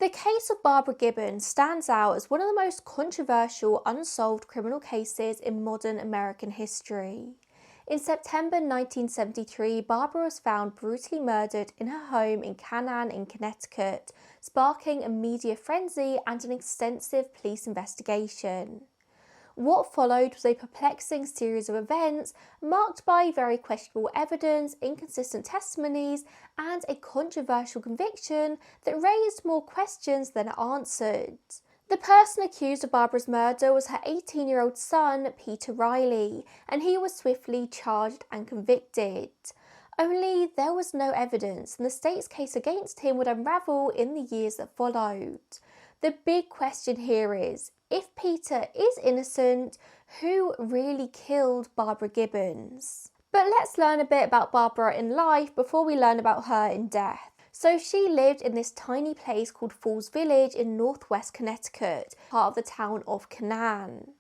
The case of Barbara Gibbon stands out as one of the most controversial unsolved criminal cases in modern American history. In September 1973, Barbara was found brutally murdered in her home in Canaan in Connecticut, sparking a media frenzy and an extensive police investigation. What followed was a perplexing series of events marked by very questionable evidence, inconsistent testimonies, and a controversial conviction that raised more questions than it answered. The person accused of Barbara's murder was her 18-year-old son, Peter Riley, and he was swiftly charged and convicted. Only there was no evidence, and the state's case against him would unravel in the years that followed. The big question here is, if Peter is innocent, who really killed Barbara Gibbons? But let's learn a bit about Barbara in life before we learn about her in death. So she lived in this tiny place called Falls Village in northwest Connecticut, part of the town of Canaan.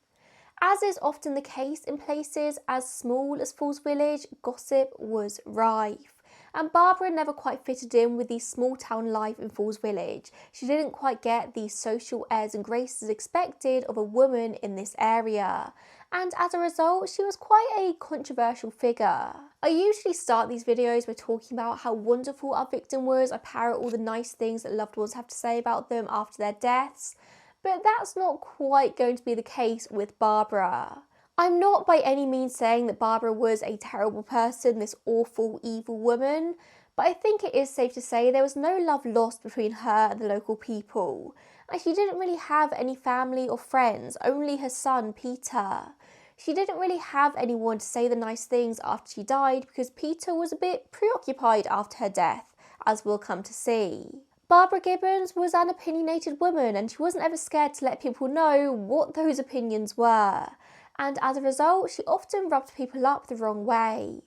As is often the case in places as small as Falls Village, gossip was rife. And Barbara never quite fitted in with the small town life in Falls Village. She didn't quite get the social airs and graces expected of a woman in this area. And as a result, she was quite a controversial figure. I usually start these videos by talking about how wonderful our victim was. I parrot all the nice things that loved ones have to say about them after their deaths. But that's not quite going to be the case with Barbara. I'm not by any means saying that Barbara was a terrible person, this awful, evil woman, but I think it is safe to say there was no love lost between her and the local people. And she didn't really have any family or friends, only her son, Peter. She didn't really have anyone to say the nice things after she died because Peter was a bit preoccupied after her death, as we'll come to see. Barbara Gibbons was an opinionated woman and she wasn't ever scared to let people know what those opinions were. And as a result, she often rubbed people up the wrong way.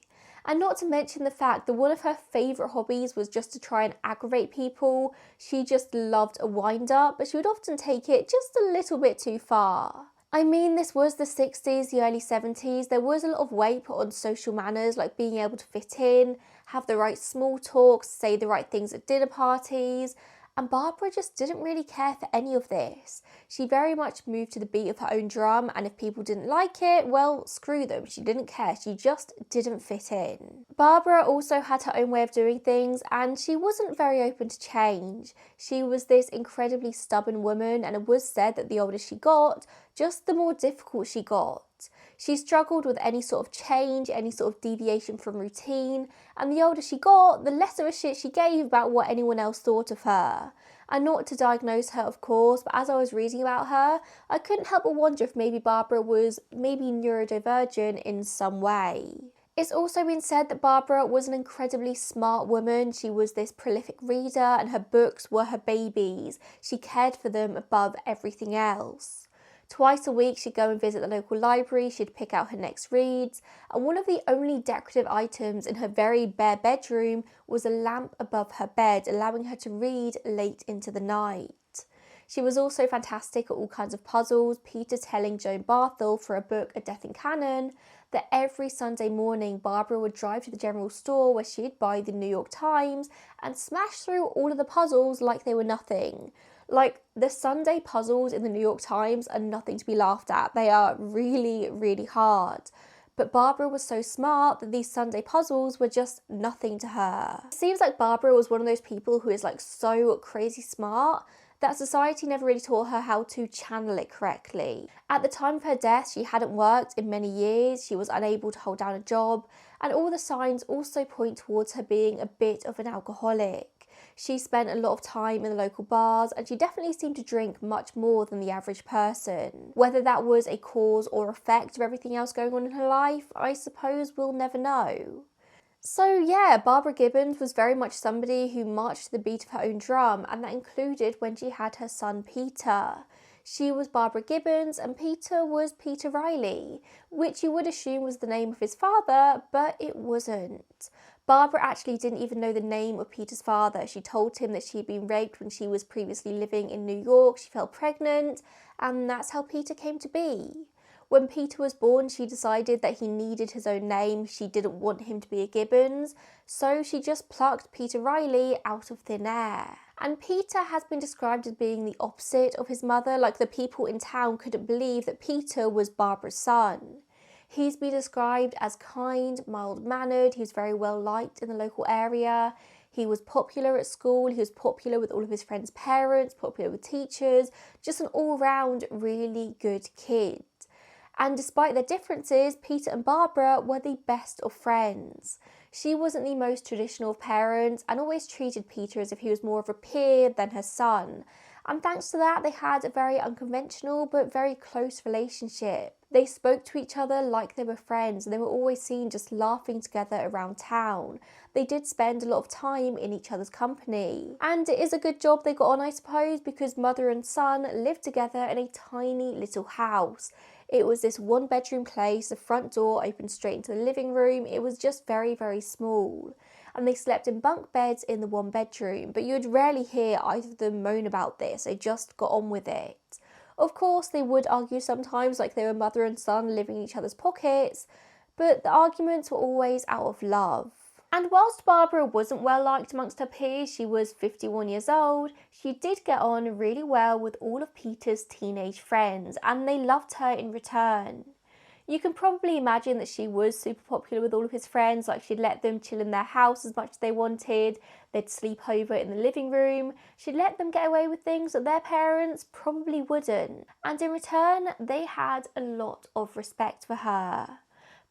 And not to mention the fact that one of her favourite hobbies was just to try and aggravate people. She just loved a wind-up, but she would often take it just a little bit too far. I mean, this was the 60s, the early 70s. There was a lot of weight put on social manners, like being able to fit in, have the right small talk, say the right things at dinner parties. And Barbara just didn't really care for any of this. She very much moved to the beat of her own drum, and if people didn't like it, well, screw them. She didn't care. She just didn't fit in. Barbara also had her own way of doing things, and she wasn't very open to change. She was this incredibly stubborn woman, and it was said that the older she got, just the more difficult she got. She struggled with any sort of change, any sort of deviation from routine, and the older she got, the less of a shit she gave about what anyone else thought of her. And not to diagnose her, of course, but as I was reading about her, I couldn't help but wonder if maybe Barbara was neurodivergent in some way. It's also been said that Barbara was an incredibly smart woman. She was this prolific reader and her books were her babies. She cared for them above everything else. Twice a week she'd go and visit the local library, she'd pick out her next reads, and one of the only decorative items in her very bare bedroom was a lamp above her bed, allowing her to read late into the night. She was also fantastic at all kinds of puzzles, Peter telling Joan Barthel for a book, A Death in Canaan, that every Sunday morning Barbara would drive to the general store where she'd buy the New York Times and smash through all of the puzzles like they were nothing. Like, the Sunday puzzles in the New York Times are nothing to be laughed at. They are really, really hard. But Barbara was so smart that these Sunday puzzles were just nothing to her. It seems like Barbara was one of those people who is like so crazy smart that society never really taught her how to channel it correctly. At the time of her death, she hadn't worked in many years, she was unable to hold down a job, and all the signs also point towards her being a bit of an alcoholic. She spent a lot of time in the local bars and she definitely seemed to drink much more than the average person. Whether that was a cause or effect of everything else going on in her life, I suppose we'll never know. So yeah, Barbara Gibbons was very much somebody who marched to the beat of her own drum, and that included when she had her son Peter. She was Barbara Gibbons and Peter was Peter Riley, which you would assume was the name of his father, but it wasn't. Barbara actually didn't even know the name of Peter's father. She told him that she had been raped when she was previously living in New York. She fell pregnant, and that's how Peter came to be. When Peter was born, she decided that he needed his own name. She didn't want him to be a Gibbons, so she just plucked Peter Riley out of thin air. And Peter has been described as being the opposite of his mother, like the people in town couldn't believe that Peter was Barbara's son. He's been described as kind, mild-mannered, he was very well liked in the local area. He was popular at school, he was popular with all of his friends' parents, popular with teachers, just an all-round really good kid. And despite their differences, Peter and Barbara were the best of friends. She wasn't the most traditional of parents and always treated Peter as if he was more of a peer than her son. And thanks to that, they had a very unconventional but very close relationship. They spoke to each other like they were friends and they were always seen just laughing together around town. They did spend a lot of time in each other's company. And it is a good job they got on, I suppose, because mother and son lived together in a tiny little house. It was this one-bedroom place, the front door opened straight into the living room. It was just very, very small. And they slept in bunk beds in the one bedroom, but you'd rarely hear either of them moan about this. They just got on with it. Of course, they would argue sometimes, like they were mother and son living in each other's pockets, but the arguments were always out of love. And whilst Barbara wasn't well liked amongst her peers, she was 51 years old, she did get on really well with all of Peter's teenage friends, and they loved her in return. You can probably imagine that she was super popular with all of his friends, like she'd let them chill in their house as much as they wanted, they'd sleep over in the living room, she'd let them get away with things that their parents probably wouldn't. And in return, they had a lot of respect for her.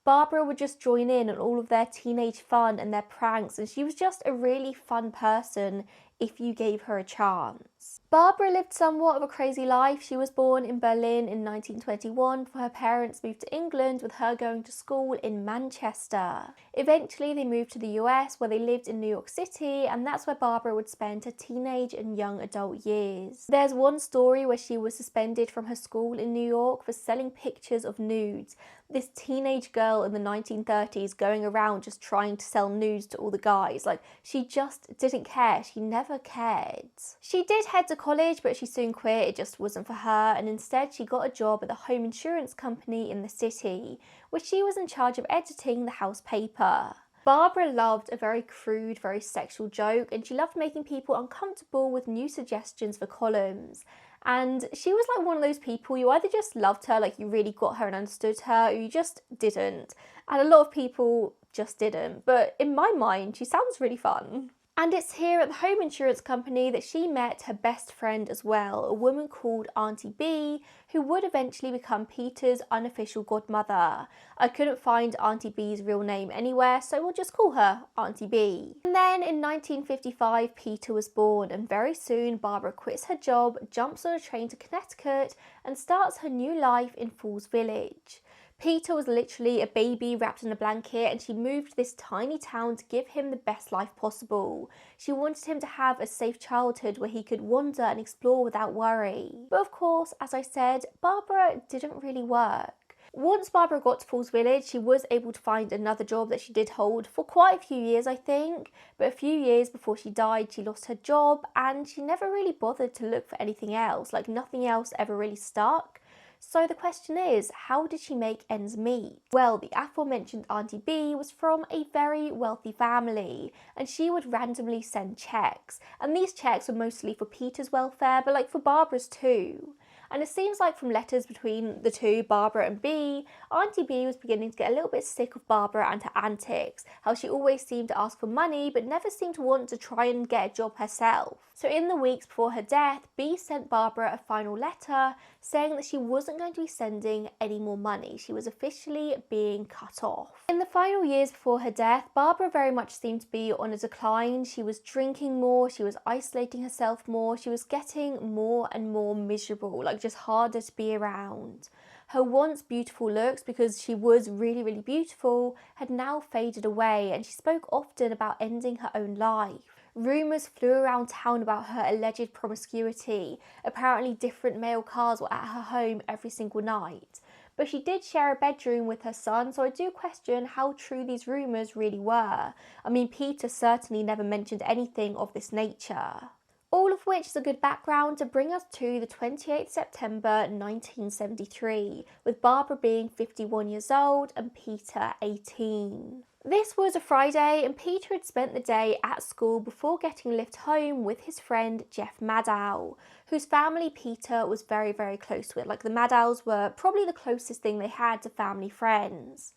Barbara would just join in on all of their teenage fun and their pranks, and she was just a really fun person if you gave her a chance. Barbara lived somewhat of a crazy life. She was born in Berlin in 1921 before her parents moved to England, with her going to school in Manchester. Eventually they moved to the US, where they lived in New York City, and that's where Barbara would spend her teenage and young adult years. There's one story where she was suspended from her school in New York for selling pictures of nudes. This teenage girl in the 1930s going around just trying to sell nudes to all the guys. Like, she just didn't care. She never cared. She did head to college, but she soon quit. It just wasn't for her, and instead she got a job at the home insurance company in the city, where she was in charge of editing the house paper. Barbara loved a very crude, very sexual joke, and she loved making people uncomfortable with new suggestions for columns. And she was like one of those people, you either just loved her, like you really got her and understood her, or you just didn't. And a lot of people just didn't. But in my mind, she sounds really fun. And it's here at the home insurance company that she met her best friend as well, a woman called Auntie B, who would eventually become Peter's unofficial godmother. I couldn't find Auntie B's real name anywhere, so we'll just call her Auntie B. And then in 1955, Peter was born, and very soon Barbara quits her job, jumps on a train to Connecticut, and starts her new life in Falls Village. Peter was literally a baby wrapped in a blanket, and she moved to this tiny town to give him the best life possible. She wanted him to have a safe childhood where he could wander and explore without worry. But of course, as I said, Barbara didn't really work. Once Barbara got to Falls Village, she was able to find another job that she did hold for quite a few years, I think. But a few years before she died, she lost her job, and she never really bothered to look for anything else. Like, nothing else ever really stuck. So the question is, how did she make ends meet? Well, the aforementioned Auntie B was from a very wealthy family, and she would randomly send checks. And these checks were mostly for Peter's welfare, but like for Barbara's too. And it seems like from letters between the two, Barbara and B, Auntie B was beginning to get a little bit sick of Barbara and her antics, how she always seemed to ask for money but never seemed to want to try and get a job herself. So in the weeks before her death, B sent Barbara a final letter saying that she wasn't going to be sending any more money. She was officially being cut off. In the final years before her death, Barbara very much seemed to be on a decline. She was drinking more, she was isolating herself more, she was getting more and more miserable, like just harder to be around. Her once beautiful looks, because she was really, really beautiful, had now faded away, and she spoke often about ending her own life. Rumours flew around town about her alleged promiscuity. Apparently different male cars were at her home every single night. But she did share a bedroom with her son, so I do question how true these rumours really were. I mean, Peter certainly never mentioned anything of this nature. All of which is a good background to bring us to the 28th September 1973, with Barbara being 51 years old and Peter 18. This was a Friday and Peter had spent the day at school before getting a lift home with his friend Jeff Maddow, whose family Peter was very, very close with. Like, the Maddows were probably the closest thing they had to family friends.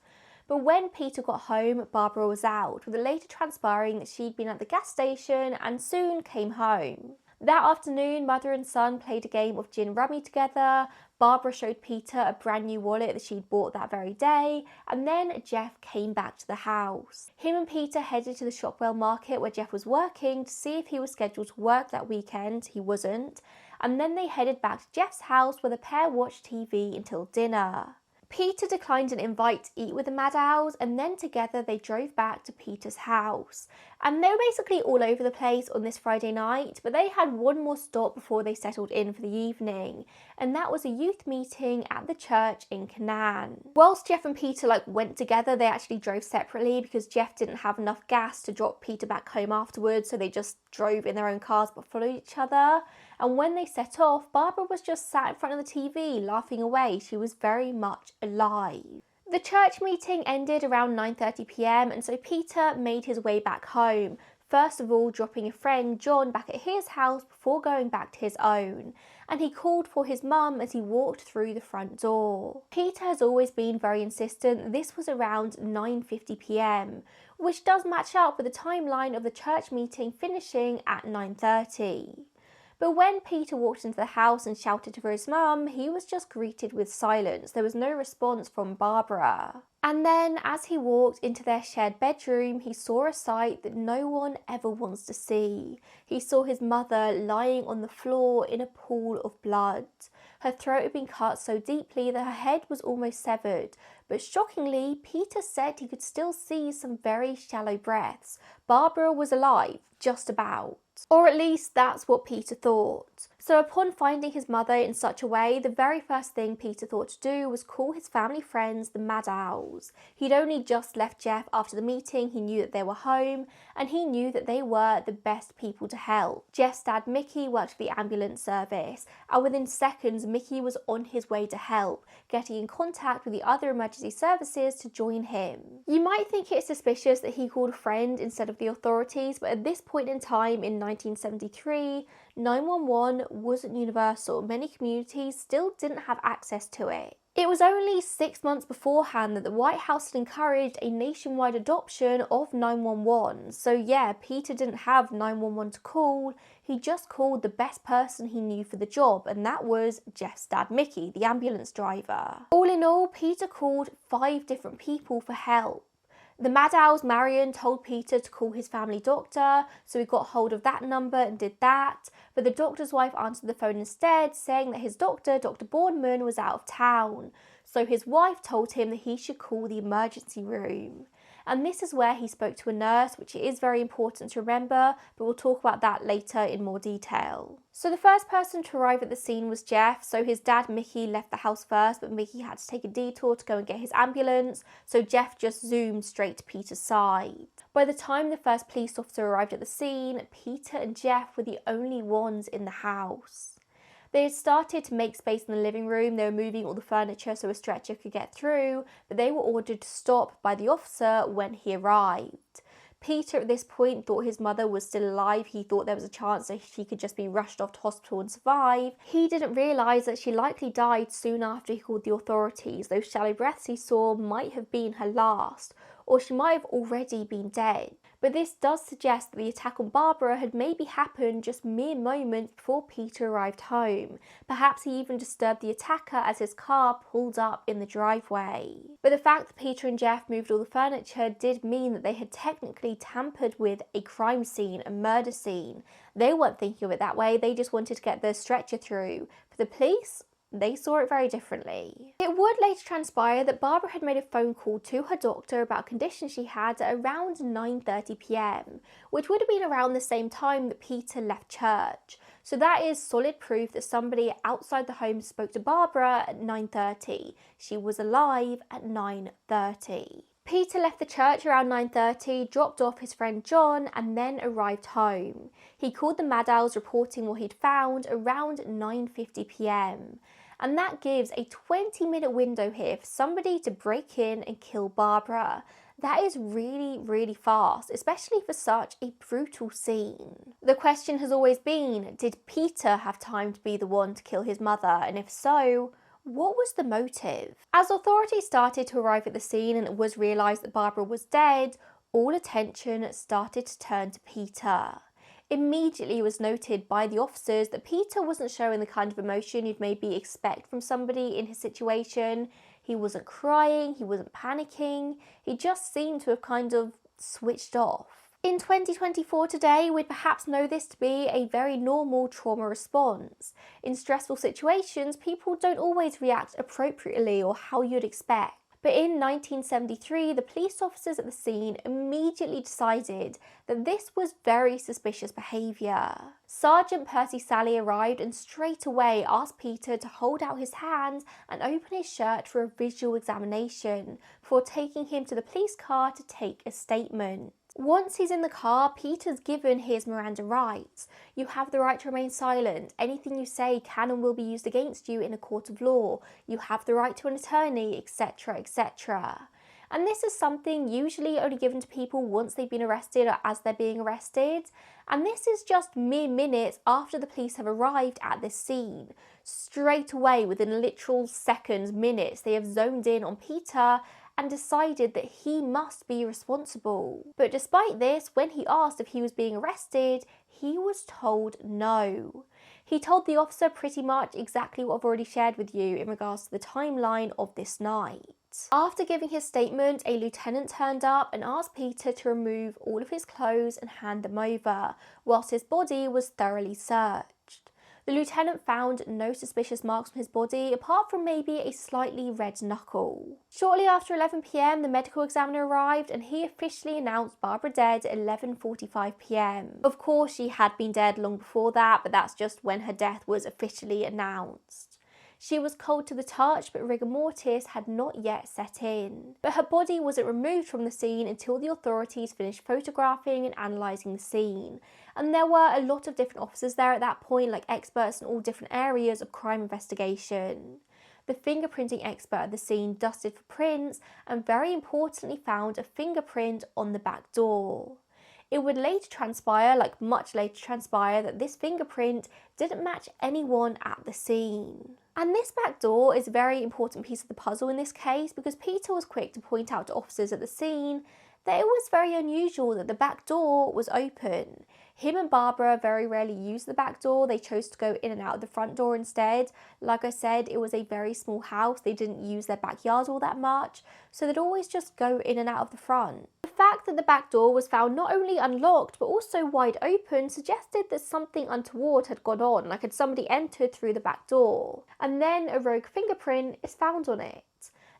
But when Peter got home, Barbara was out, with it later transpiring that she'd been at the gas station and soon came home. That afternoon, mother and son played a game of gin rummy together. Barbara showed Peter a brand new wallet that she'd bought that very day, and then Jeff came back to the house. Him and Peter headed to the Shopwell market where Jeff was working to see if he was scheduled to work that weekend. He wasn't. And then they headed back to Jeff's house where the pair watched TV until dinner. Peter declined an invite to eat with the Maddows, and then together they drove back to Peter's house. And they were basically all over the place on this Friday night, but they had one more stop before they settled in for the evening, and that was a youth meeting at the church in Canaan. Whilst Jeff and Peter went together, they actually drove separately because Jeff didn't have enough gas to drop Peter back home afterwards, so they just drove in their own cars but followed each other. And when they set off, Barbara was just sat in front of the TV laughing away. She was very much alive. The church meeting ended around 9:30 p.m. and so Peter made his way back home, first of all dropping a friend, Joan, back at his house before going back to his own. And he called for his mum as he walked through the front door. Peter has always been very insistent this was around 9:50 p.m, which does match up with the timeline of the church meeting finishing at 9:30. But when Peter walked into the house and shouted for his mum, he was just greeted with silence. There was no response from Barbara. And then, as he walked into their shared bedroom, he saw a sight that no one ever wants to see. He saw his mother lying on the floor in a pool of blood. Her throat had been cut so deeply that her head was almost severed. But shockingly, Peter said he could still see some very shallow breaths. Barbara was alive, just about. Or at least that's what Peter thought. So upon finding his mother in such a way, the very first thing Peter thought to do was call his family friends, the Maddows. He'd only just left Jeff after the meeting, he knew that they were home, and he knew that they were the best people to help. Jeff's dad Mickey worked for the ambulance service, and within seconds Mickey was on his way to help, getting in contact with the other emergency services to join him. You might think it's suspicious that he called a friend instead of the authorities, but at this point in time in 1973, 911 wasn't universal. Many communities still didn't have access to it. It was only 6 months beforehand that the White House had encouraged a nationwide adoption of 911. So yeah, Peter didn't have 911 to call, he just called the best person he knew for the job, and that was Jeff's dad Mickey, the ambulance driver. All in all, Peter called 5 different people for help. The Maddows, Marion, told Peter to call his family doctor, so he got hold of that number and did that, but the doctor's wife answered the phone instead, saying that his doctor, Dr. Bourneman, was out of town, so his wife told him that he should call the emergency room. And this is where he spoke to a nurse, which is very important to remember, but we'll talk about that later in more detail. So the first person to arrive at the scene was Jeff, so his dad Mickey left the house first, but Mickey had to take a detour to go and get his ambulance, so Jeff just zoomed straight to Peter's side. By the time the first police officer arrived at the scene, Peter and Jeff were the only ones in the house. They had started to make space in the living room. They were moving all the furniture so a stretcher could get through, but they were ordered to stop by the officer when he arrived. Peter at this point thought his mother was still alive. He thought there was a chance that she could just be rushed off to hospital and survive. He didn't realise that she likely died soon after he called the authorities. Those shallow breaths he saw might have been her last, or she might have already been dead. But this does suggest that the attack on Barbara had maybe happened just mere moments before Peter arrived home. Perhaps he even disturbed the attacker as his car pulled up in the driveway. But the fact that Peter and Jeff moved all the furniture did mean that they had technically tampered with a crime scene, a murder scene. They weren't thinking of it that way, they just wanted to get the stretcher through. For the police, they saw it very differently. It would later transpire that Barbara had made a phone call to her doctor about a condition she had at around 9:30 p.m, which would have been around the same time that Peter left church. So that is solid proof that somebody outside the home spoke to Barbara at 9:30. She was alive at 9:30. Peter left the church around 9:30, dropped off his friend John, and then arrived home. He called the Maddows reporting what he'd found around 9:50 p.m. And that gives a 20-minute window here for somebody to break in and kill Barbara. That is really, really fast, especially for such a brutal scene. The question has always been, did Peter have time to be the one to kill his mother? And if so, what was the motive? As authorities started to arrive at the scene and it was realised that Barbara was dead, all attention started to turn to Peter. Immediately it was noted by the officers that Peter wasn't showing the kind of emotion you'd maybe expect from somebody in his situation. He wasn't crying, he wasn't panicking, he just seemed to have kind of switched off. In 2024 today, we'd perhaps know this to be a very normal trauma response. In stressful situations, people don't always react appropriately or how you'd expect. But in 1973, the police officers at the scene immediately decided that this was very suspicious behaviour. Sergeant Percy Sally arrived and straight away asked Peter to hold out his hand and open his shirt for a visual examination before taking him to the police car to take a statement. Once he's in the car, Peter's given his Miranda rights. You have the right to remain silent. Anything you say can and will be used against you in a court of law. You have the right to an attorney, etc., etc. And this is something usually only given to people once they've been arrested or as they're being arrested. And this is just mere minutes after the police have arrived at this scene. Straight away, within literal seconds, minutes, they have zoned in on Peter and decided that he must be responsible. But despite this, when he asked if he was being arrested, he was told no. He told the officer pretty much exactly what I've already shared with you in regards to the timeline of this night. After giving his statement, a lieutenant turned up and asked Peter to remove all of his clothes and hand them over, whilst his body was thoroughly searched. The lieutenant found no suspicious marks on his body, apart from maybe a slightly red knuckle. Shortly after 11 p.m, the medical examiner arrived and he officially announced Barbara dead at 11:45 p.m. Of course, she had been dead long before that, but that's just when her death was officially announced. She was cold to the touch, but rigor mortis had not yet set in. But her body wasn't removed from the scene until the authorities finished photographing and analysing the scene. And there were a lot of different officers there at that point, like experts in all different areas of crime investigation. The fingerprinting expert at the scene dusted for prints and very importantly found a fingerprint on the back door. It would later transpire, like much later transpire, that this fingerprint didn't match anyone at the scene. And this back door is a very important piece of the puzzle in this case because Peter was quick to point out to officers at the scene that it was very unusual that the back door was open. Him and Barbara very rarely used the back door. They chose to go in and out of the front door instead. Like I said, it was a very small house. They didn't use their backyard all that much, so they'd always just go in and out of the front. The fact that the back door was found not only unlocked but also wide open suggested that something untoward had gone on, like had somebody entered through the back door. And then a rogue fingerprint is found on it.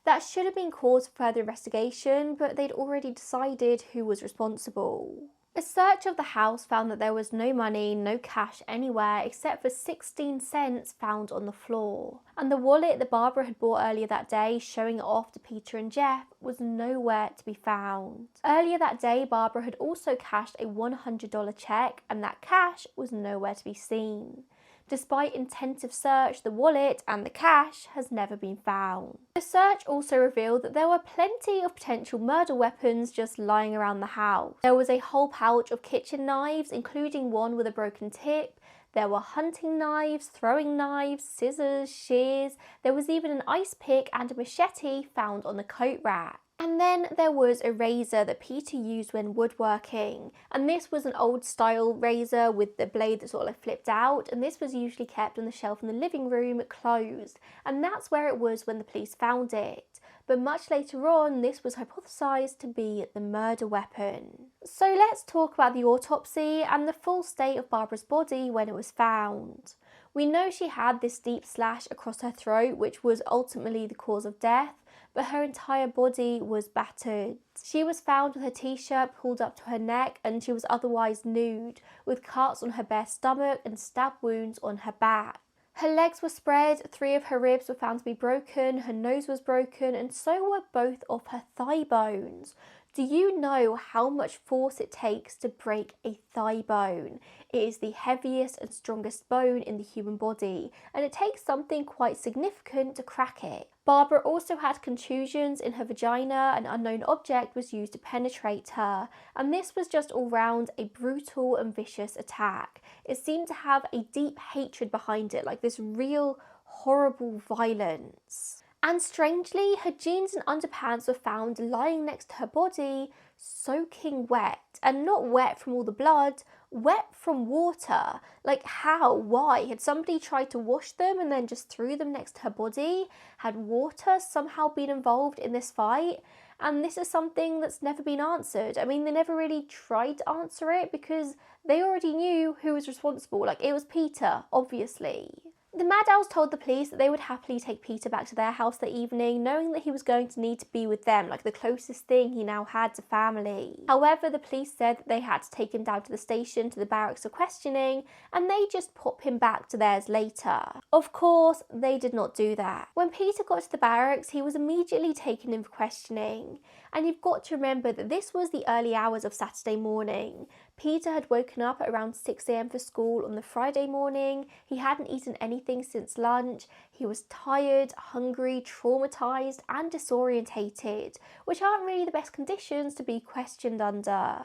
That should have been cause for further investigation, but they'd already decided who was responsible. A search of the house found that there was no money, no cash anywhere except for 16 cents found on the floor. And the wallet that Barbara had bought earlier that day, showing it off to Peter and Jeff, was nowhere to be found. Earlier that day, Barbara had also cashed a $100 check, and that cash was nowhere to be seen. Despite intensive search, the wallet and the cash has never been found. The search also revealed that there were plenty of potential murder weapons just lying around the house. There was a whole pouch of kitchen knives, including one with a broken tip. There were hunting knives, throwing knives, scissors, shears. There was even an ice pick and a machete found on the coat rack. And then there was a razor that Peter used when woodworking, and this was an old style razor with the blade that sort of like flipped out, and this was usually kept on the shelf in the living room closed, and that's where it was when the police found it. But much later on, this was hypothesised to be the murder weapon. So let's talk about the autopsy and the full state of Barbara's body when it was found. We know she had this deep slash across her throat, which was ultimately the cause of death, but her entire body was battered. She was found with her t-shirt pulled up to her neck and she was otherwise nude, with cuts on her bare stomach and stab wounds on her back. Her legs were spread, 3 of her ribs were found to be broken, her nose was broken, and so were both of her thigh bones. Do you know how much force it takes to break a thigh bone? It is the heaviest and strongest bone in the human body, and it takes something quite significant to crack it. Barbara also had contusions in her vagina. An unknown object was used to penetrate her, and this was just all round a brutal and vicious attack. It seemed to have a deep hatred behind it, like this real horrible violence. And strangely, her jeans and underpants were found lying next to her body, soaking wet. And not wet from all the blood, wet from water. Like how? Why? Had somebody tried to wash them and then just threw them next to her body? Had water somehow been involved in this fight? And this is something that's never been answered. I mean, they never really tried to answer it because they already knew who was responsible. Like, it was Peter, obviously. The Maddows told the police that they would happily take Peter back to their house that evening, knowing that he was going to need to be with them, like the closest thing he now had to family. However, the police said that they had to take him down to the station, to the barracks for questioning, and they just pop him back to theirs later. Of course, they did not do that. When Peter got to the barracks, he was immediately taken in for questioning. And you've got to remember that this was the early hours of Saturday morning. Peter had woken up at around 6 a.m. for school on the Friday morning. He hadn't eaten anything since lunch. He was tired, hungry, traumatised and disorientated, which aren't really the best conditions to be questioned under.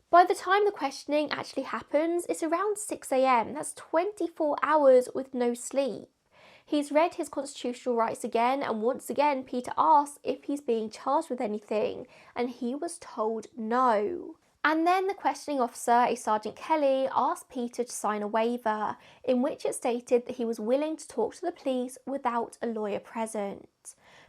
By the time the questioning actually happens, it's around 6 a.m. That's 24 hours with no sleep. He's read his constitutional rights again, and once again Peter asks if he's being charged with anything, and he was told no. And then the questioning officer, a Sergeant Kelly, asked Peter to sign a waiver, in which it stated that he was willing to talk to the police without a lawyer present.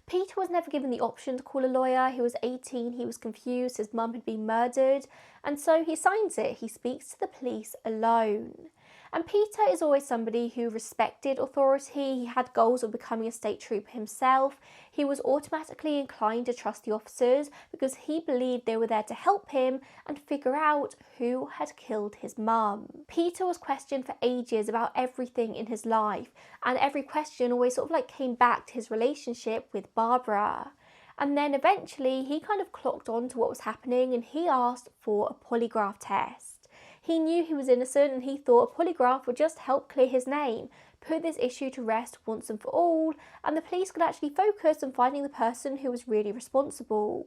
Peter was never given the option to call a lawyer. He was 18, he was confused, his mum had been murdered, and so he signs it. He speaks to the police alone. And Peter is always somebody who respected authority. He had goals of becoming a state trooper himself. He was automatically inclined to trust the officers because he believed they were there to help him and figure out who had killed his mum. Peter was questioned for ages about everything in his life, and every question always sort of like came back to his relationship with Barbara. And then eventually he kind of clocked on to what was happening, and he asked for a polygraph test. He knew he was innocent, and he thought a polygraph would just help clear his name, put this issue to rest once and for all, and the police could actually focus on finding the person who was really responsible.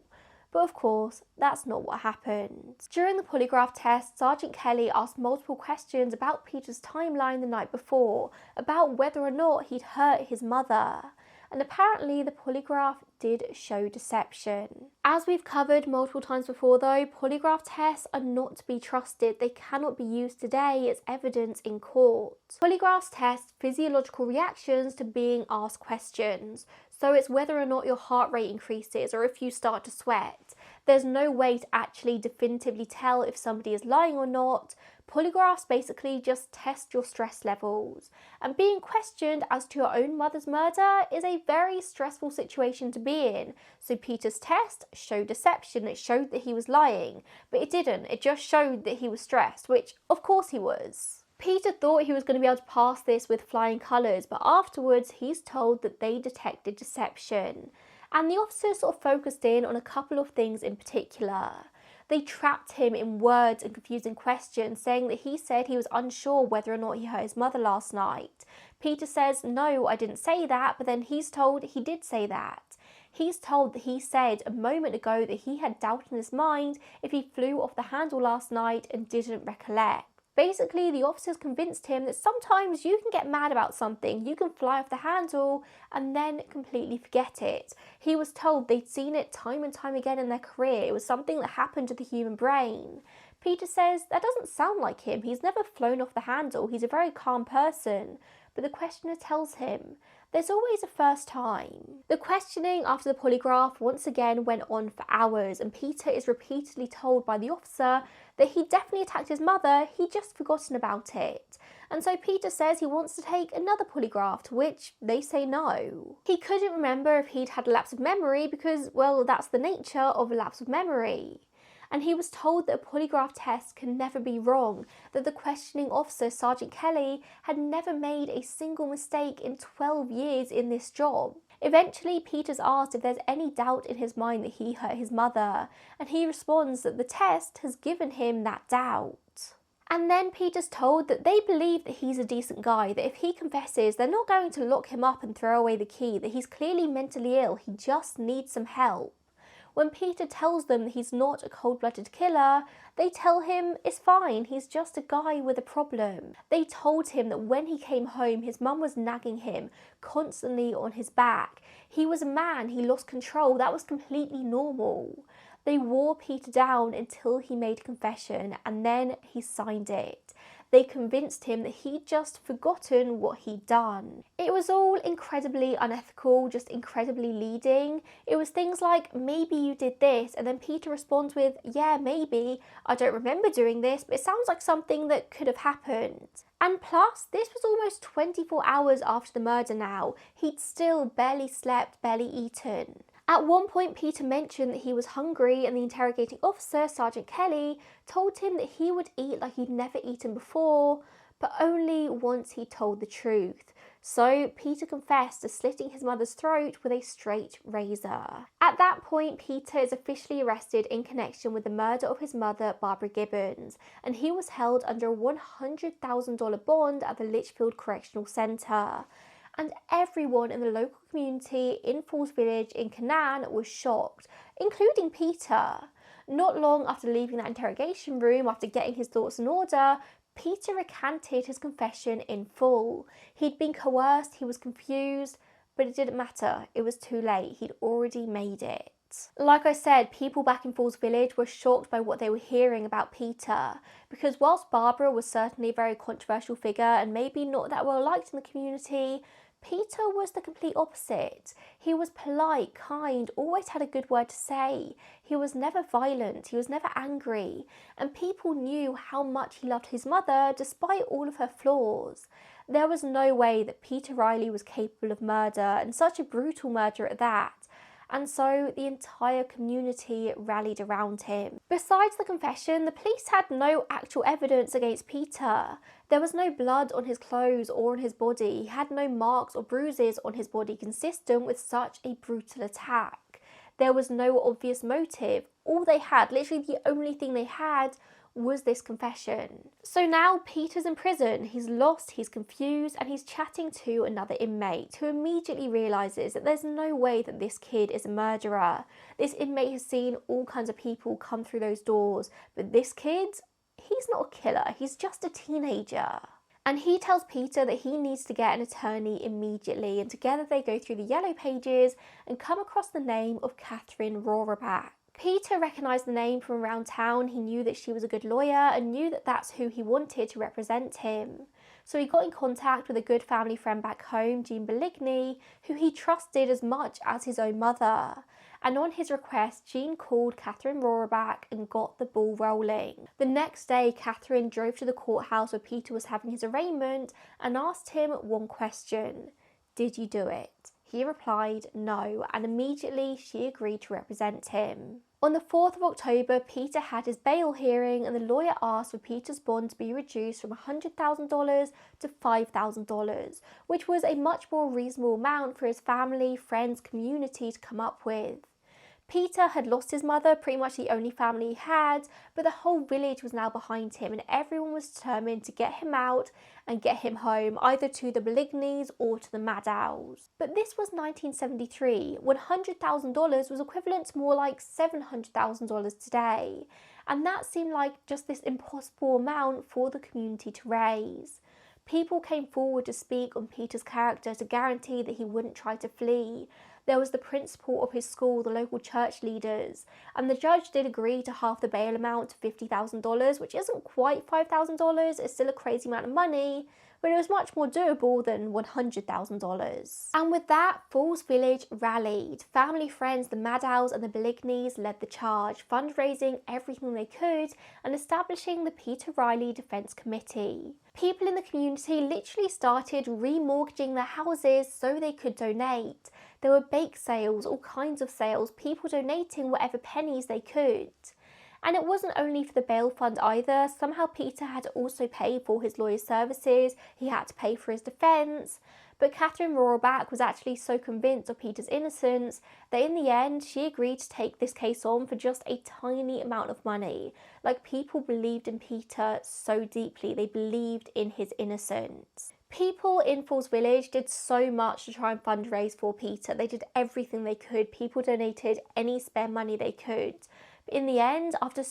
But of course, that's not what happened. During the polygraph test, Sergeant Kelly asked multiple questions about Peter's timeline the night before, about whether or not he'd hurt his mother. And apparently the polygraph did show deception. As we've covered multiple times before though, polygraph tests are not to be trusted. They cannot be used today as evidence in court. Polygraphs test physiological reactions to being asked questions. So it's whether or not your heart rate increases or if you start to sweat. There's no way to actually definitively tell if somebody is lying or not. Polygraphs basically just test your stress levels. And being questioned as to your own mother's murder is a very stressful situation to be in. So Peter's test showed deception. It showed that he was lying, but it didn't. It just showed that he was stressed, which of course he was. Peter thought he was going to be able to pass this with flying colours, but afterwards he's told that they detected deception. And the officers sort of focused in on a couple of things in particular. They trapped him in words and confusing questions, saying that he said he was unsure whether or not he hurt his mother last night. Peter says, no, I didn't say that, but then he's told he did say that. He's told that he said a moment ago that he had doubt in his mind if he flew off the handle last night and didn't recollect. Basically, the officers convinced him that sometimes you can get mad about something, you can fly off the handle and then completely forget it. He was told they'd seen it time and time again in their career. It was something that happened to the human brain. Peter says that doesn't sound like him. He's never flown off the handle. He's a very calm person. But the questioner tells him there's always a first time. The questioning after the polygraph once again went on for hours, and Peter is repeatedly told by the officer that he definitely attacked his mother, he'd just forgotten about it. And so Peter says he wants to take another polygraph, to which they say no. He couldn't remember if he'd had a lapse of memory because, well, that's the nature of a lapse of memory. And he was told that a polygraph test can never be wrong, that the questioning officer, Sergeant Kelly, had never made a single mistake in 12 years in this job. Eventually, Peter's asked if there's any doubt in his mind that he hurt his mother, and he responds that the test has given him that doubt. And then Peter's told that they believe that he's a decent guy, that if he confesses, they're not going to lock him up and throw away the key, that he's clearly mentally ill, he just needs some help. When Peter tells them that he's not a cold-blooded killer, they tell him it's fine, he's just a guy with a problem. They told him that when he came home, his mum was nagging him constantly on his back. He was a man, he lost control, that was completely normal. They wore Peter down until he made confession, and then he signed it. They convinced him that he'd just forgotten what he'd done. It was all incredibly unethical, just incredibly leading. It was things like, maybe you did this, and then Peter responds with, yeah, maybe, I don't remember doing this, but it sounds like something that could have happened. And plus, this was almost 24 hours after the murder now. He'd still barely slept, barely eaten. At one point, Peter mentioned that he was hungry, and the interrogating officer, Sergeant Kelly, told him that he would eat like he'd never eaten before, but only once he told the truth. So Peter confessed to slitting his mother's throat with a straight razor. At that point, Peter is officially arrested in connection with the murder of his mother, Barbara Gibbons, and he was held under a $100,000 bond at the Litchfield Correctional Centre. And everyone in the local community in Falls Village in Canaan was shocked, including Peter. Not long after leaving that interrogation room, after getting his thoughts in order, Peter recanted his confession in full. He'd been coerced, he was confused, but it didn't matter. It was too late. He'd already made it. Like I said, people back in Falls Village were shocked by what they were hearing about Peter, because whilst Barbara was certainly a very controversial figure and maybe not that well liked in the community, Peter was the complete opposite. He was polite, kind, always had a good word to say. He was never violent, he was never angry, and people knew how much he loved his mother despite all of her flaws. There was no way that Peter Riley was capable of murder, and such a brutal murder at that. And so the entire community rallied around him. Besides the confession, the police had no actual evidence against Peter. There was no blood on his clothes or on his body. He had no marks or bruises on his body consistent with such a brutal attack. There was no obvious motive. All they had, literally the only thing they had, was this confession. So now Peter's in prison, he's lost, he's confused, and he's chatting to another inmate who immediately realises that there's no way that this kid is a murderer. This inmate has seen all kinds of people come through those doors, but this kid, he's not a killer, he's just a teenager. And he tells Peter that he needs to get an attorney immediately, and together they go through the yellow pages and come across the name of Catherine Rohraback. Peter recognised the name from around town. He knew that she was a good lawyer and knew that that's who he wanted to represent him. So he got in contact with a good family friend back home, Jean Beligny, who he trusted as much as his own mother. And on his request, Jean called Catherine Rohraback and got the ball rolling. The next day, Catherine drove to the courthouse where Peter was having his arraignment and asked him one question: did you do it? He replied no, and immediately she agreed to represent him. On the 4th of October, Peter had his bail hearing, and the lawyer asked for Peter's bond to be reduced from $100,000 to $5,000, which was a much more reasonable amount for his family, friends, community to come up with. Peter had lost his mother, pretty much the only family he had, but the whole village was now behind him, and everyone was determined to get him out and get him home, either to the Belignys or to the Maddows. But this was 1973, when $100,000 was equivalent to more like $700,000 today, and that seemed like just this impossible amount for the community to raise. People came forward to speak on Peter's character to guarantee that he wouldn't try to flee. There was the principal of his school, the local church leaders, and the judge did agree to half the bail amount to $50,000, which isn't quite $5,000, it's still a crazy amount of money, but it was much more doable than $100,000. And with that, Falls Village rallied. Family, friends, the Maddows and the Belignys led the charge, fundraising everything they could and establishing the Peter Riley Defence Committee. People in the community literally started remortgaging their houses so they could donate. There were bake sales, all kinds of sales, people donating whatever pennies they could. And it wasn't only for the bail fund either. Somehow Peter had to also pay for his lawyer's services, he had to pay for his defence. But Catherine Rohraback was actually so convinced of Peter's innocence that in the end she agreed to take this case on for just a tiny amount of money. Like, people believed in Peter so deeply, they believed in his innocence. People in Falls Village did so much to try and fundraise for Peter. They did everything they could. People donated any spare money they could. But in the end, after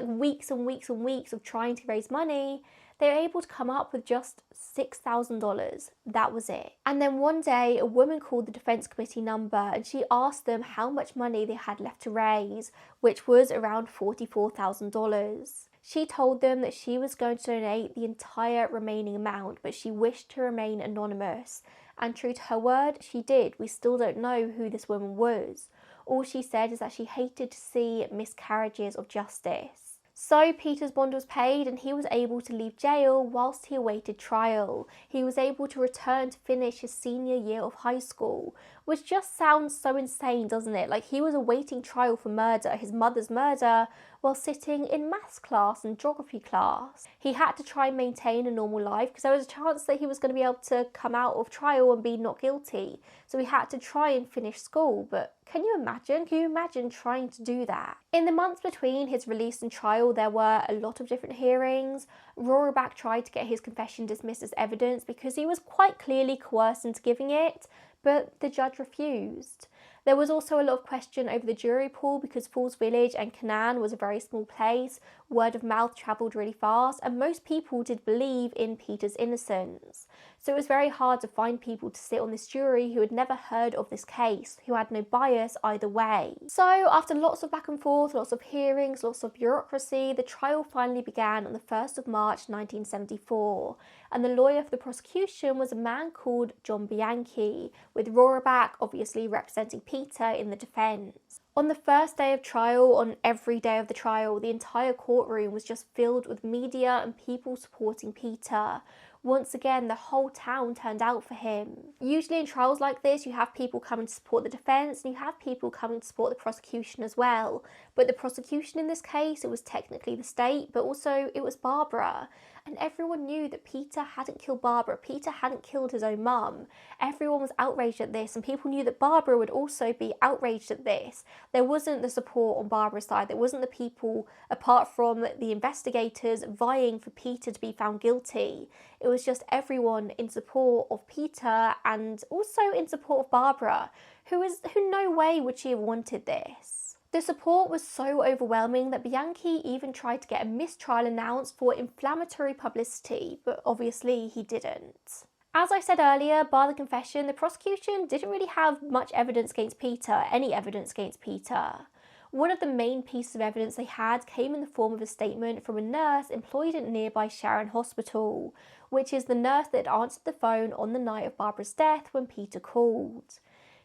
weeks and weeks and weeks of trying to raise money, they were able to come up with just $6,000. That was it. And then one day, a woman called the defence committee number and she asked them how much money they had left to raise, which was around $44,000. She told them that she was going to donate the entire remaining amount, but she wished to remain anonymous. And true to her word, she did. We still don't know who this woman was. All she said is that she hated to see miscarriages of justice. So Peter's bond was paid and he was able to leave jail whilst he awaited trial. He was able to return to finish his senior year of high school, which just sounds so insane, doesn't it? Like, he was awaiting trial for murder, his mother's murder, while sitting in maths class and geography class. He had to try and maintain a normal life because there was a chance that he was going to be able to come out of trial and be not guilty. So he had to try and finish school, but can you imagine? Can you imagine trying to do that? In the months between his release and trial, there were a lot of different hearings. Rohraback tried to get his confession dismissed as evidence because he was quite clearly coerced into giving it, but the judge refused. There was also a lot of question over the jury pool because Falls Village and Canaan was a very small place. Word of mouth travelled really fast and most people did believe in Peter's innocence. So it was very hard to find people to sit on this jury who had never heard of this case, who had no bias either way. So after lots of back and forth, lots of hearings, lots of bureaucracy, the trial finally began on the 1st of March 1974. And the lawyer for the prosecution was a man called John Bianchi, with Rohraback obviously representing Peter in the defence. On the first day of trial, on every day of the trial, the entire courtroom was just filled with media and people supporting Peter. Once again, the whole town turned out for him. Usually in trials like this, you have people coming to support the defence and you have people coming to support the prosecution as well. But the prosecution in this case, it was technically the state, but also it was Barbara. And everyone knew that Peter hadn't killed Barbara. Peter hadn't killed his own mum. Everyone was outraged at this, and people knew that Barbara would also be outraged at this. There wasn't the support on Barbara's side. There wasn't the people, apart from the investigators, vying for Peter to be found guilty. It was just everyone in support of Peter and also in support of Barbara, who no way would she have wanted this. The support was so overwhelming that Bianchi even tried to get a mistrial announced for inflammatory publicity, but obviously he didn't. As I said earlier, bar the confession, the prosecution didn't really have much evidence against Peter, any evidence against Peter. One of the main pieces of evidence they had came in the form of a statement from a nurse employed at nearby Sharon Hospital, which is the nurse that had answered the phone on the night of Barbara's death when Peter called.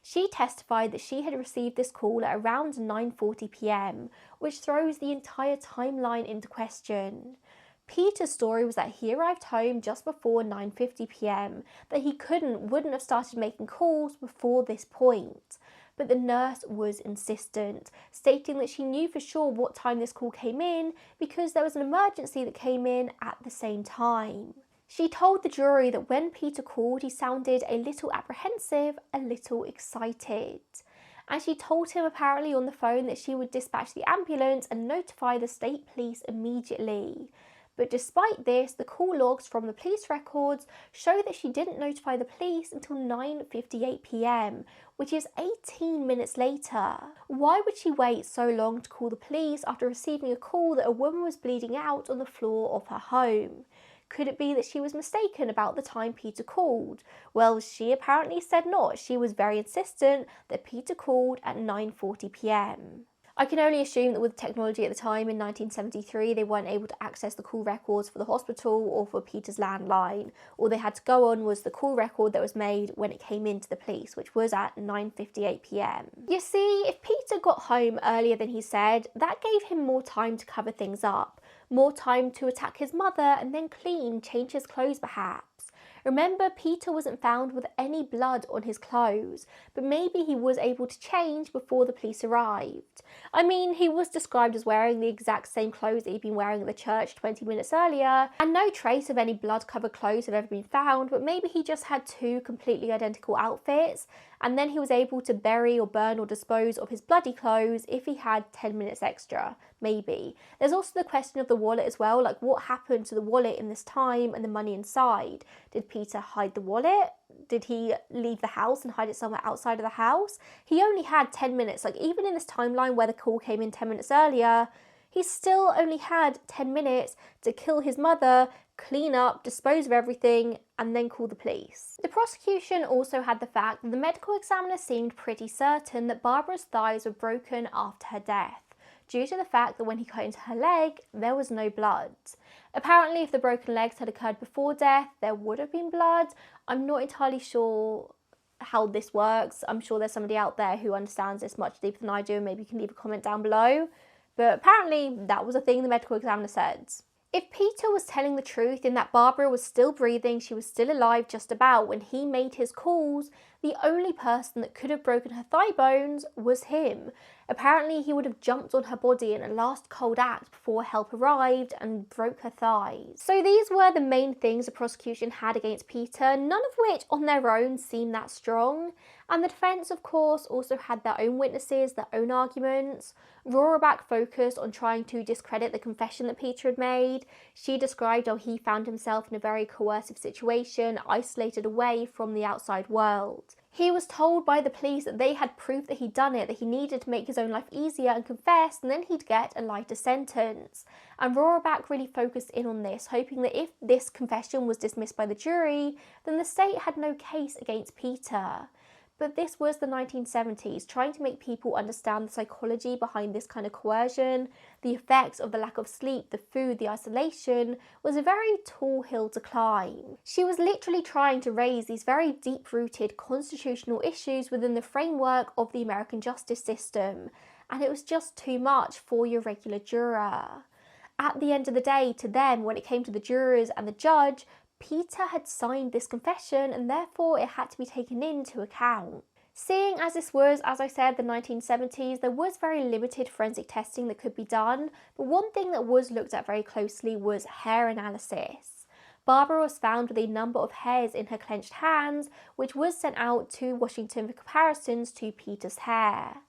She testified that she had received this call at around 9:40 p.m, which throws the entire timeline into question. Peter's story was that he arrived home just before 9:50 p.m, that he wouldn't have started making calls before this point. But the nurse was insistent, stating that she knew for sure what time this call came in because there was an emergency that came in at the same time. She told the jury that when Peter called, he sounded a little apprehensive, a little excited. And she told him apparently on the phone that she would dispatch the ambulance and notify the state police immediately. But despite this, the call logs from the police records show that she didn't notify the police until 9:58 p.m, which is 18 minutes later. Why would she wait so long to call the police after receiving a call that a woman was bleeding out on the floor of her home? Could it be that she was mistaken about the time Peter called? Well, she apparently said not. She was very insistent that Peter called at 9:40 p.m. I can only assume that with technology at the time in 1973, they weren't able to access the call records for the hospital or for Peter's landline. All they had to go on was the call record that was made when it came into the police, which was at 9:58 p.m. You see, if Peter got home earlier than he said, that gave him more time to cover things up, more time to attack his mother and then clean, change his clothes perhaps. Remember, Peter wasn't found with any blood on his clothes, but maybe he was able to change before the police arrived. I mean, he was described as wearing the exact same clothes that he'd been wearing at the church 20 minutes earlier, and no trace of any blood-covered clothes have ever been found, but maybe he just had two completely identical outfits, and then he was able to bury or burn or dispose of his bloody clothes if he had 10 minutes extra, maybe. There's also the question of the wallet as well, like what happened to the wallet in this time and the money inside? Did Peter hide the wallet? Did he leave the house and hide it somewhere outside of the house? He only had 10 minutes, like even in this timeline where the call came in 10 minutes earlier, he still only had 10 minutes to kill his mother, clean up, dispose of everything, and then call the police. The prosecution also had the fact that the medical examiner seemed pretty certain that Barbara's thighs were broken after her death, due to the fact that when he cut into her leg, there was no blood. Apparently, if the broken legs had occurred before death, there would have been blood. I'm not entirely sure how this works. I'm sure there's somebody out there who understands this much deeper than I do, and maybe you can leave a comment down below. But apparently, that was a thing the medical examiner said. If Peter was telling the truth in that Barbara was still breathing, she was still alive just about when he made his calls, the only person that could have broken her thigh bones was him. Apparently he would have jumped on her body in a last cold act before help arrived and broke her thighs. So these were the main things the prosecution had against Peter, none of which on their own seemed that strong. And the defence, of course, also had their own witnesses, their own arguments. Rohraback focused on trying to discredit the confession that Peter had made. She described how he found himself in a very coercive situation, isolated away from the outside world. He was told by the police that they had proof that he'd done it, that he needed to make his own life easier and confess, and then he'd get a lighter sentence. And Rohraback really focused in on this, hoping that if this confession was dismissed by the jury, then the state had no case against Peter. But this was the 1970s, trying to make people understand the psychology behind this kind of coercion, the effects of the lack of sleep, the food, the isolation, was a very tall hill to climb. She was literally trying to raise these very deep-rooted constitutional issues within the framework of the American justice system, and it was just too much for your regular juror. At the end of the day, to them, when it came to the jurors and the judge, Peter had signed this confession and therefore it had to be taken into account. Seeing as this was, as I said, the 1970s, there was very limited forensic testing that could be done, but one thing that was looked at very closely was hair analysis. Barbara was found with a number of hairs in her clenched hands, which was sent out to Washington for comparisons to Peter's hair.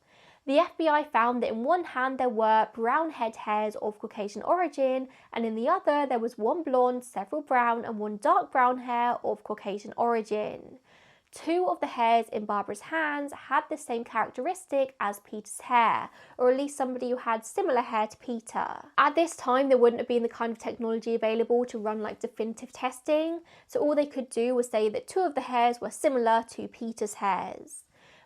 The FBI found that in one hand there were brown head hairs of Caucasian origin, and in the other there was one blonde, several brown, and one dark brown hair of Caucasian origin. Two of the hairs in Barbara's hands had the same characteristic as Peter's hair, or at least somebody who had similar hair to Peter. At this time, there wouldn't have been the kind of technology available to run like definitive testing, so all they could do was say that two of the hairs were similar to Peter's hairs.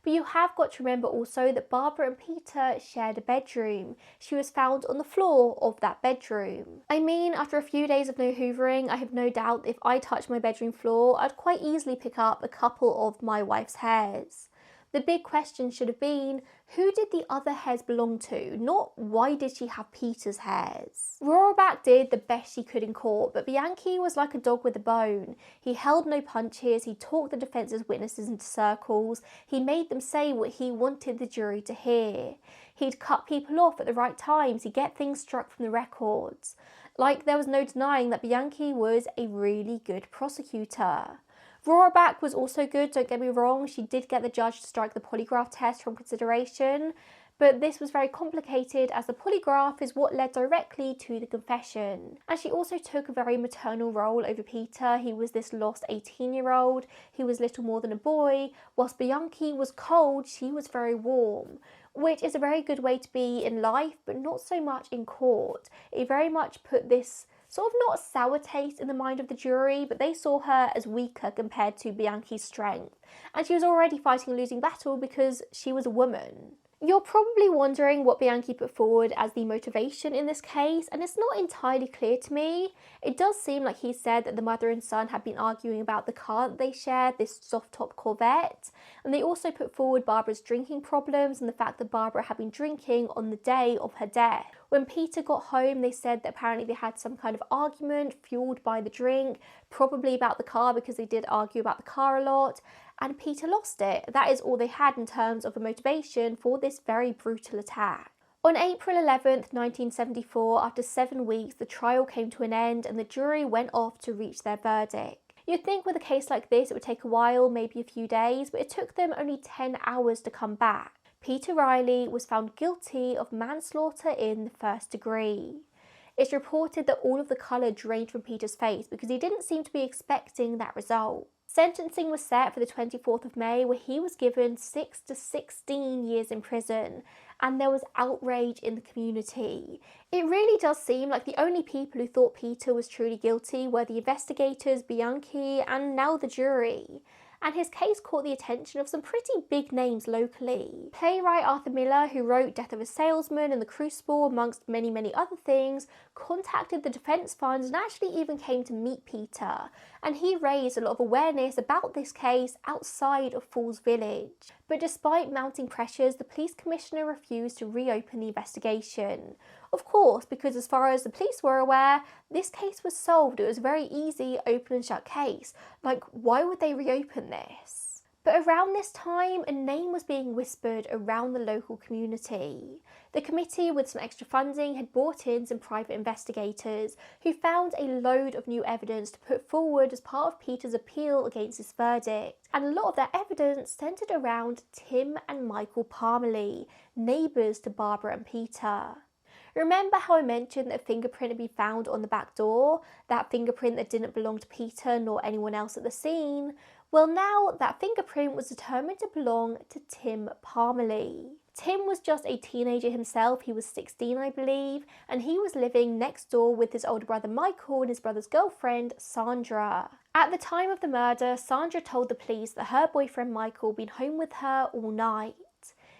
But you have got to remember also that Barbara and Peter shared a bedroom. She was found on the floor of that bedroom. I mean, after a few days of no hoovering, I have no doubt if I touched my bedroom floor, I'd quite easily pick up a couple of my wife's hairs. The big question should have been, who did the other hairs belong to? Not why did she have Peter's hairs? Rohraback did the best she could in court, but Bianchi was like a dog with a bone. He held no punches, he talked the defence's witnesses into circles, he made them say what he wanted the jury to hear. He'd cut people off at the right times, he'd get things struck from the records. Like, there was no denying that Bianchi was a really good prosecutor. Rohraback was also good, don't get me wrong, she did get the judge to strike the polygraph test from consideration, but this was very complicated as the polygraph is what led directly to the confession. And she also took a very maternal role over Peter. He was this lost 18-year-old, he was little more than a boy, whilst Bianchi was cold, she was very warm, which is a very good way to be in life, but not so much in court. It very much put this sort of not sour taste in the mind of the jury, but they saw her as weaker compared to Bianchi's strength. And she was already fighting a losing battle because she was a woman. You're probably wondering what Bianchi put forward as the motivation in this case, and it's not entirely clear to me. It does seem like he said that the mother and son had been arguing about the car that they shared, this soft-top Corvette, and they also put forward Barbara's drinking problems and the fact that Barbara had been drinking on the day of her death. When Peter got home, they said that apparently they had some kind of argument fueled by the drink, probably about the car because they did argue about the car a lot, and Peter lost it. That is all they had in terms of a motivation for this very brutal attack. On April 11th, 1974, after 7 weeks, the trial came to an end and the jury went off to reach their verdict. You'd think with a case like this it would take a while, maybe a few days, but it took them only 10 hours to come back. Peter Riley was found guilty of manslaughter in the first degree. It's reported that all of the colour drained from Peter's face because he didn't seem to be expecting that result. Sentencing was set for the 24th of May, where he was given 6 to 16 years in prison, and there was outrage in the community. It really does seem like the only people who thought Peter was truly guilty were the investigators, Bianchi, and now the jury. And his case caught the attention of some pretty big names locally. Playwright Arthur Miller, who wrote Death of a Salesman and The Crucible, amongst many other things, contacted the defence funds and actually even came to meet Peter. And he raised a lot of awareness about this case outside of Falls Village. But despite mounting pressures, the police commissioner refused to reopen the investigation. Of course, because as far as the police were aware, this case was solved. It was a very easy open and shut case. Like, why would they reopen this? But around this time, a name was being whispered around the local community. The committee, with some extra funding, had brought in some private investigators who found a load of new evidence to put forward as part of Peter's appeal against his verdict. And a lot of that evidence centred around Tim and Michael Parmalee, neighbours to Barbara and Peter. Remember how I mentioned that a fingerprint had been found on the back door? That fingerprint that didn't belong to Peter nor anyone else at the scene? Well, now that fingerprint was determined to belong to Tim Parmalee. Tim was just a teenager himself. He was 16, I believe, and he was living next door with his older brother Michael and his brother's girlfriend, Sandra. At the time of the murder, Sandra told the police that her boyfriend Michael had been home with her all night.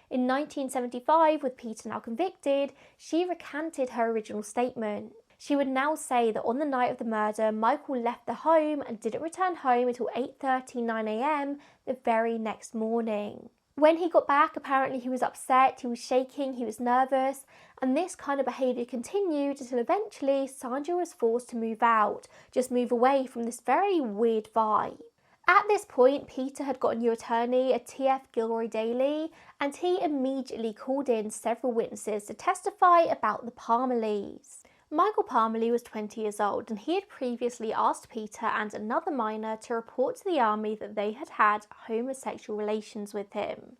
In 1975, with Peter now convicted, she recanted her original statement. She would now say that on the night of the murder, Michael left the home and didn't return home until 8:39 a.m. the very next morning. When he got back, apparently he was upset, he was shaking, he was nervous, and this kind of behaviour continued until eventually Sandra was forced to move out, just move away from this very weird vibe. At this point, Peter had got a new attorney, a T.F. Gilroy Daly, and he immediately called in several witnesses to testify about the Parmalees. Michael Parmalee was 20 years old, and he had previously asked Peter and another minor to report to the army that they had had homosexual relations with him.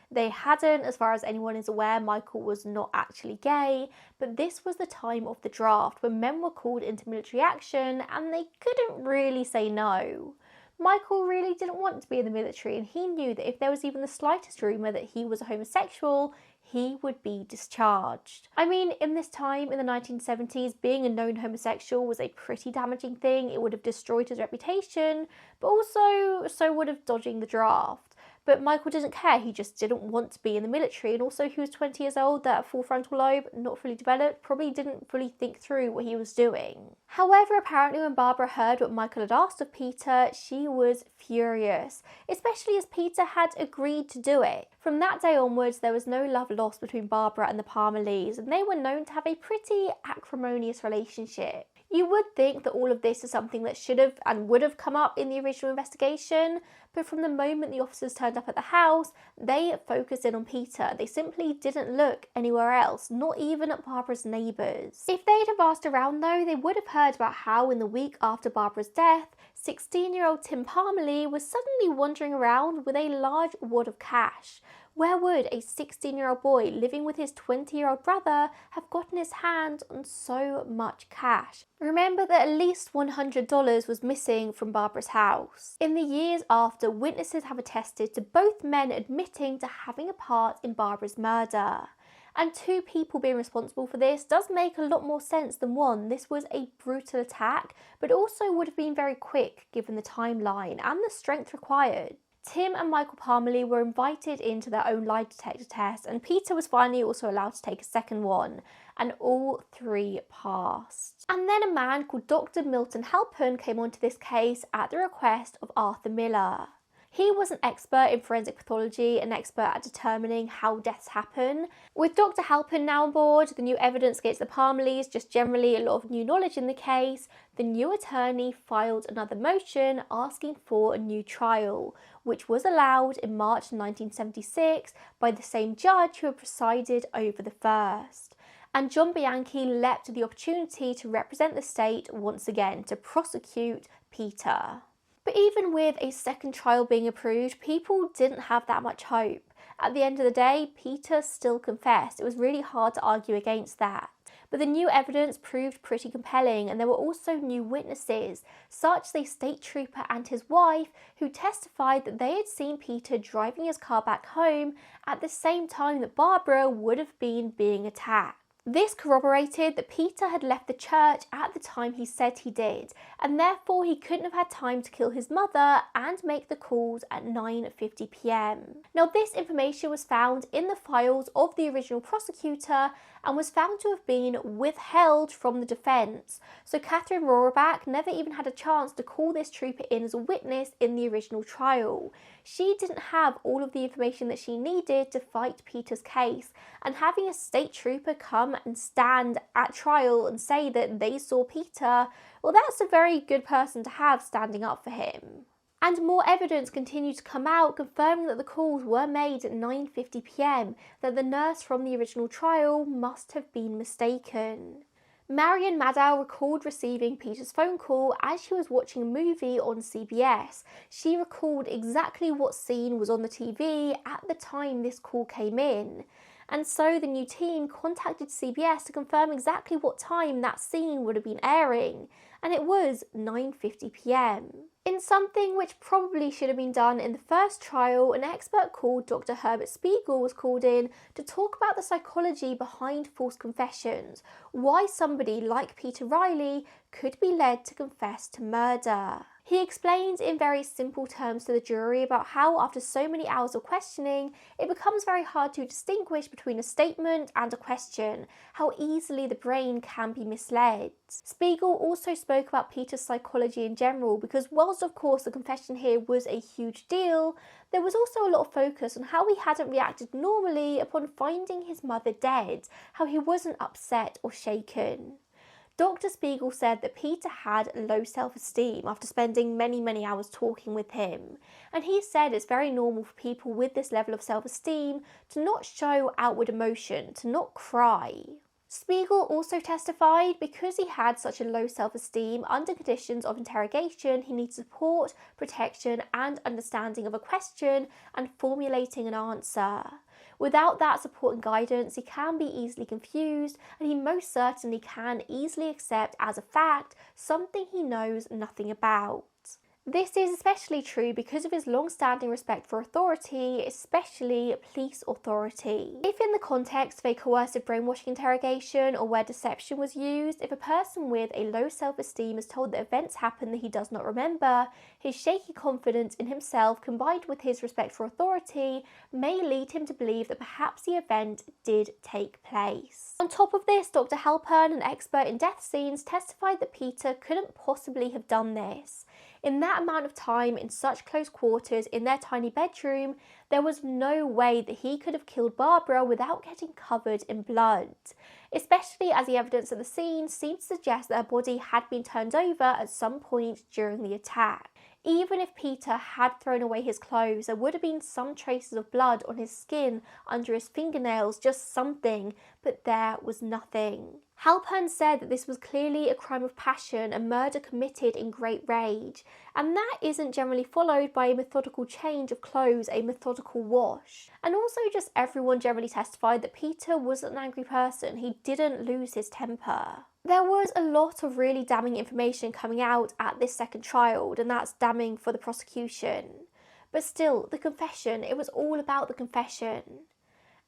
They hadn't, as far as anyone is aware. Michael was not actually gay, but this was the time of the draft when men were called into military action and they couldn't really say no. Michael really didn't want to be in the military, and he knew that if there was even the slightest rumour that he was a homosexual, he would be discharged. I mean, in this time, in the 1970s, being a known homosexual was a pretty damaging thing. It would have destroyed his reputation, but also so would have dodging the draft. But Michael didn't care, he just didn't want to be in the military, and also he was 20 years old, that full frontal lobe, not fully developed, probably didn't fully think through what he was doing. However, apparently when Barbara heard what Michael had asked of Peter, she was furious, especially as Peter had agreed to do it. From that day onwards, there was no love lost between Barbara and the Parmalees, and they were known to have a pretty acrimonious relationship. You would think that all of this is something that should have and would have come up in the original investigation, but from the moment the officers turned up at the house, they focused in on Peter. They simply didn't look anywhere else, not even at Barbara's neighbours. If they'd have asked around though, they would have heard about how in the week after Barbara's death, 16-year-old Tim Parmalee was suddenly wandering around with a large wad of cash. Where would a 16-year-old boy living with his 20-year-old brother have gotten his hands on so much cash? Remember that at least $100 was missing from Barbara's house. In the years after, witnesses have attested to both men admitting to having a part in Barbara's murder. And two people being responsible for this does make a lot more sense than one. This was a brutal attack, but also would have been very quick given the timeline and the strength required. Tim and Michael Parmalee were invited into their own lie detector test, and Peter was finally also allowed to take a second one, and all three passed. And then a man called Dr. Milton Halpern came onto this case at the request of Arthur Miller. He was an expert in forensic pathology, an expert at determining how deaths happen. With Dr. Halpern now on board, the new evidence against the Parmalees, just generally a lot of new knowledge in the case, the new attorney filed another motion asking for a new trial, which was allowed in March 1976 by the same judge who had presided over the first. And John Bianchi leapt to the opportunity to represent the state once again, to prosecute Peter. But even with a second trial being approved, people didn't have that much hope. At the end of the day, Peter still confessed. It was really hard to argue against that. But the new evidence proved pretty compelling, and there were also new witnesses, such as a state trooper and his wife, who testified that they had seen Peter driving his car back home at the same time that Barbara would have been being attacked. This corroborated that Peter had left the church at the time he said he did, and therefore he couldn't have had time to kill his mother and make the calls at 9:50 p.m. Now, this information was found in the files of the original prosecutor and was found to have been withheld from the defence, so Catherine Rohraback never even had a chance to call this trooper in as a witness in the original trial. She didn't have all of the information that she needed to fight Peter's case, and having a state trooper come and stand at trial and say that they saw Peter, well, that's a very good person to have standing up for him. And more evidence continued to come out confirming that the calls were made at 9:50 p.m, that the nurse from the original trial must have been mistaken. Marion Maddow recalled receiving Peter's phone call as she was watching a movie on CBS. She recalled exactly what scene was on the TV at the time this call came in. And so the new team contacted CBS to confirm exactly what time that scene would have been airing, and it was 9:50 p.m. In something which probably should have been done in the first trial, an expert called Dr. Herbert Spiegel was called in to talk about the psychology behind false confessions, why somebody like Peter Riley could be led to confess to murder. He explained in very simple terms to the jury about how after so many hours of questioning, it becomes very hard to distinguish between a statement and a question, how easily the brain can be misled. Spiegel also spoke about Peter's psychology in general because whilst of course the confession here was a huge deal, there was also a lot of focus on how he hadn't reacted normally upon finding his mother dead, how he wasn't upset or shaken. Dr. Spiegel said that Peter had low self-esteem after spending many hours talking with him, and he said it's very normal for people with this level of self-esteem to not show outward emotion, to not cry. Spiegel also testified because he had such a low self-esteem, under conditions of interrogation, he needs support, protection and understanding of a question and formulating an answer. Without that support and guidance, he can be easily confused, and he most certainly can easily accept as a fact something he knows nothing about. This is especially true because of his long-standing respect for authority, especially police authority. If in the context of a coercive brainwashing interrogation or where deception was used, if a person with a low self-esteem is told that events happen that he does not remember, his shaky confidence in himself combined with his respect for authority may lead him to believe that perhaps the event did take place. On top of this, Dr. Halpern, an expert in death scenes, testified that Peter couldn't possibly have done this. In that amount of time, in such close quarters, in their tiny bedroom, there was no way that he could have killed Barbara without getting covered in blood, especially as the evidence at the scene seemed to suggest that her body had been turned over at some point during the attack. Even if Peter had thrown away his clothes, there would have been some traces of blood on his skin, under his fingernails, just something, but there was nothing. Halpern said that this was clearly a crime of passion, a murder committed in great rage, and that isn't generally followed by a methodical change of clothes, a methodical wash. And also just everyone generally testified that Peter wasn't an angry person, he didn't lose his temper. There was a lot of really damning information coming out at this second trial, and that's damning for the prosecution. But still, the confession, it was all about the confession.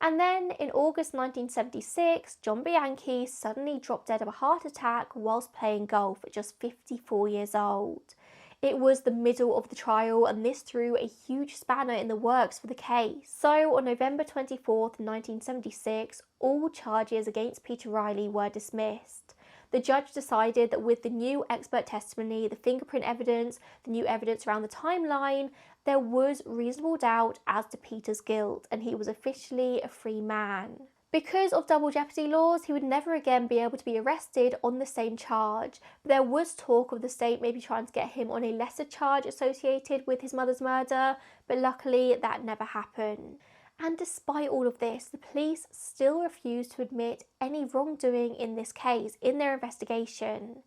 And then, in August 1976, John Bianchi suddenly dropped dead of a heart attack whilst playing golf at just 54 years old. It was the middle of the trial, and this threw a huge spanner in the works for the case. So on November 24th, 1976, all charges against Peter Riley were dismissed. The judge decided that with the new expert testimony, the fingerprint evidence, the new evidence around the timeline, there was reasonable doubt as to Peter's guilt, and he was officially a free man. Because of double jeopardy laws, he would never again be able to be arrested on the same charge. But there was talk of the state maybe trying to get him on a lesser charge associated with his mother's murder, but luckily that never happened. And despite all of this, the police still refused to admit any wrongdoing in this case in their investigation.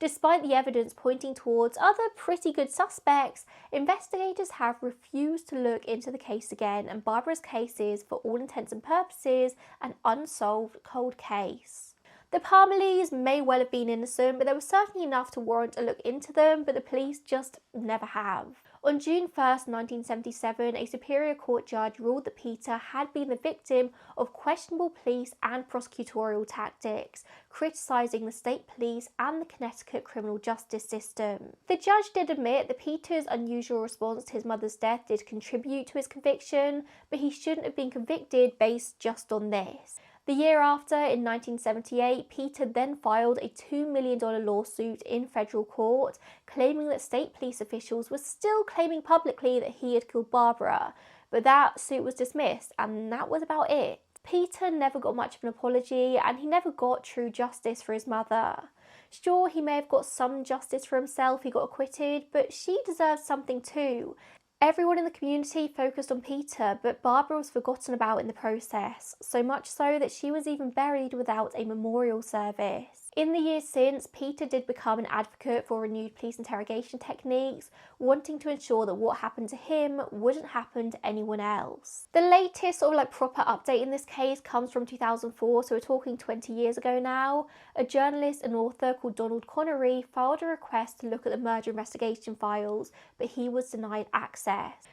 Despite the evidence pointing towards other pretty good suspects, investigators have refused to look into the case again, and Barbara's case is, for all intents and purposes, an unsolved cold case. The Parmalees may well have been innocent, but there was certainly enough to warrant a look into them, but the police just never have. On June 1st, 1977, a Superior Court judge ruled that Peter had been the victim of questionable police and prosecutorial tactics, criticising the state police and the Connecticut criminal justice system. The judge did admit that Peter's unusual response to his mother's death did contribute to his conviction, but he shouldn't have been convicted based just on this. The year after, in 1978, Peter then filed a $2 million lawsuit in federal court, claiming that state police officials were still claiming publicly that he had killed Barbara, but that suit was dismissed, and that was about it. Peter never got much of an apology, and he never got true justice for his mother. Sure, he may have got some justice for himself, he got acquitted, but she deserves something too. Everyone in the community focused on Peter, but Barbara was forgotten about in the process, so much so that she was even buried without a memorial service. In the years since, Peter did become an advocate for renewed police interrogation techniques, wanting to ensure that what happened to him wouldn't happen to anyone else. The latest proper update in this case comes from 2004, so we're talking 20 years ago now. A journalist and author called Donald Connery filed a request to look at the murder investigation files, but he was denied access.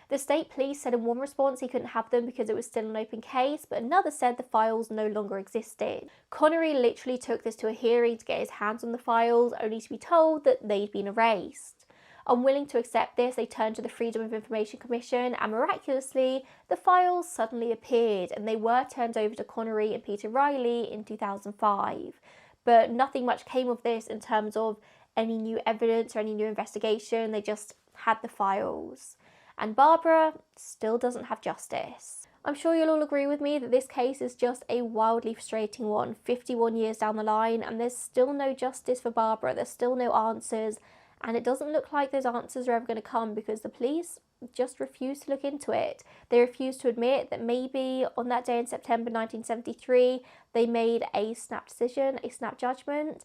The state police said in one response he couldn't have them because it was still an open case, but another said the files no longer existed. Connery literally took this to a hearing to get his hands on the files, only to be told that they'd been erased. Unwilling to accept this, they turned to the Freedom of Information Commission, and miraculously, the files suddenly appeared, and they were turned over to Connery and Peter Riley in 2005. But nothing much came of this in terms of any new evidence or any new investigation. They just had the files. And Barbara still doesn't have justice. I'm sure you'll all agree with me that this case is just a wildly frustrating one, 51 years down the line, and there's still no justice for Barbara, there's still no answers, and it doesn't look like those answers are ever going to come because the police just refuse to look into it. They refuse to admit that maybe on that day in September 1973, they made a snap decision, a snap judgment,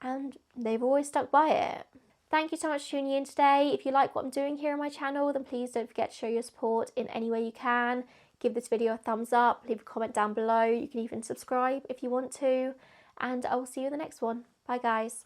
and they've always stuck by it. Thank you so much for tuning in today. If you like what I'm doing here on my channel, then please don't forget to show your support in any way you can. Give this video a thumbs up, leave a comment down below. You can even subscribe if you want to. And I will see you in the next one. Bye guys.